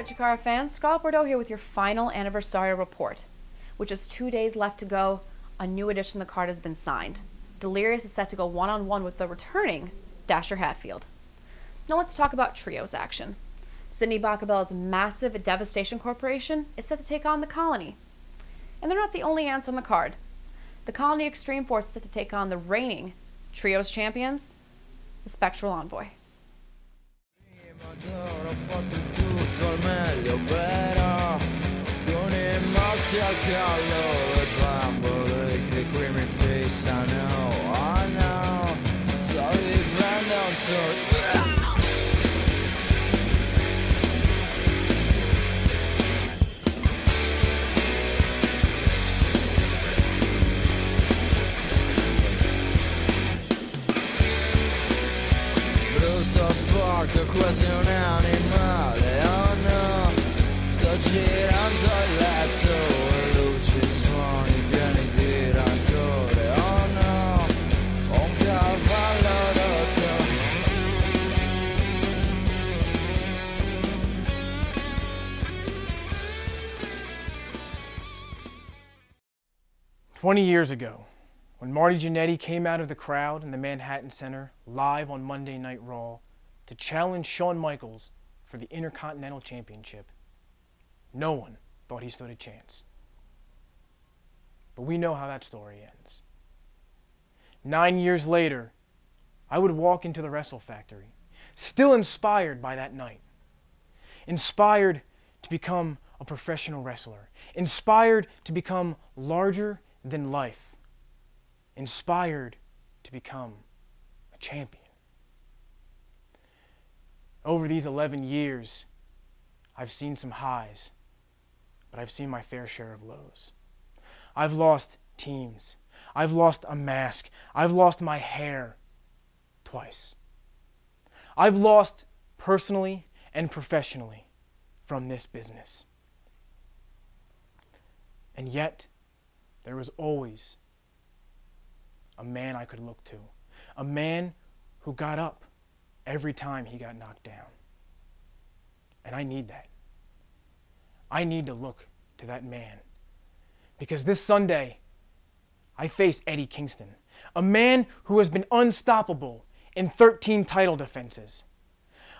CHIKARA fans, Scarlett Bordeaux here with your final Aniversario report. With just 2 days left to go, a new edition of the card has been signed. Delirious is set to go one-on-one with the returning Dasher Hatfield. Now let's talk about trios action. Sydney Bacabella's massive Devastation Corporation is set to take on the Colony. And they're not the only ants on the card. The Colony Extreme Force is set to take on the reigning trios champions, the Spectral Envoy. Ho fatto tutto al meglio, però con i mossi al collo e bambole che qui mi fissano. Oh no, sto vivendo un sogno. Brutto sporco, quasi un animale, oh no, sto girando il letto e luci e suoni pieni di rancore, oh no, ho un cavallo rotto. 20 years ago, when Marty Jannetty came out of the crowd in the Manhattan Center live on Monday Night Raw to challenge Shawn Michaels for the Intercontinental Championship, no one thought he stood a chance. But we know how that story ends. 9 years later, I would walk into the Wrestle Factory, still inspired by that night. Inspired to become a professional wrestler. Inspired to become larger than life. Inspired to become a champion. Over these 11 years, I've seen some highs, but I've seen my fair share of lows. I've lost teams. I've lost a mask. I've lost my hair twice. I've lost personally and professionally from this business. And yet, there was always a man I could look to. A man who got up every time he got knocked down. And I need that. I need to look to that man. Because this Sunday, I face Eddie Kingston, a man who has been unstoppable in 13 title defenses.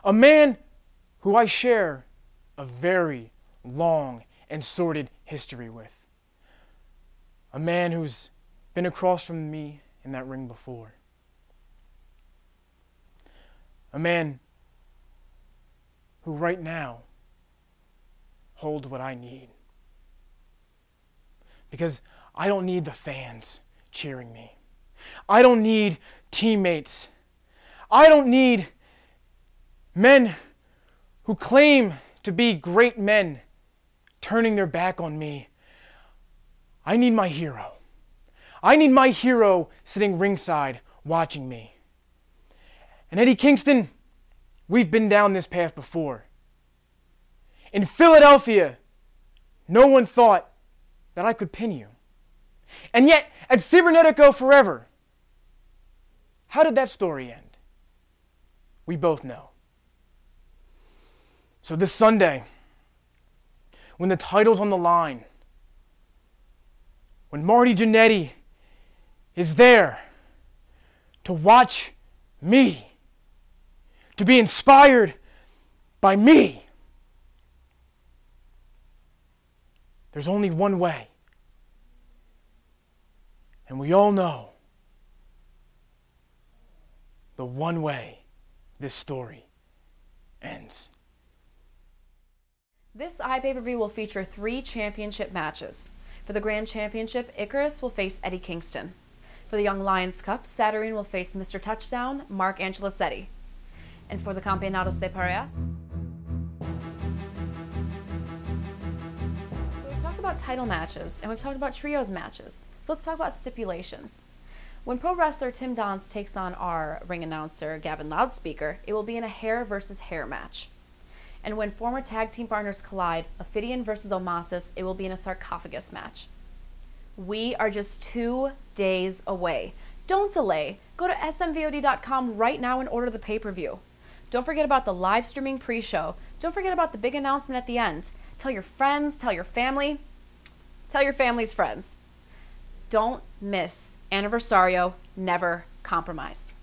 A man who I share a very long and sordid history with. A man who's been across from me in that ring before. A man who right now holds what I need. Because I don't need the fans cheering me. I don't need teammates. I don't need men who claim to be great men turning their back on me. I need my hero. I need my hero sitting ringside watching me. And Eddie Kingston, we've been down this path before. In Philadelphia, no one thought that I could pin you. And yet, at Cybernetico Forever, how did that story end? We both know. So this Sunday, when the title's on the line, when Marty Jannetty is there to watch me, to be inspired by me, there's only one way. And we all know the one way this story ends. This iPay-Per-View will feature 3 championship matches. For the Grand Championship, Icarus will face Eddie Kingston. For the Young Lions Cup, Saturnine will face Mr. Touchdown, Mark Angelicetti. And for the Campeonatos de Parejas, so we've talked about title matches, and we've talked about trios matches. So let's talk about stipulations. When pro wrestler Tim Donst takes on our ring announcer Gavin Loudspeaker, it will be in a hair versus hair match. And when former tag team partners collide, Ophidian versus Omasis, it will be in a sarcophagus match. We are just 2 days away. Don't delay. Go to smvod.com right now and order the pay-per-view. Don't forget about the live streaming pre-show, Don't forget about the big announcement at the end. Tell your friends, tell your family, tell your family's friends. Don't miss Aniversario, never compromise.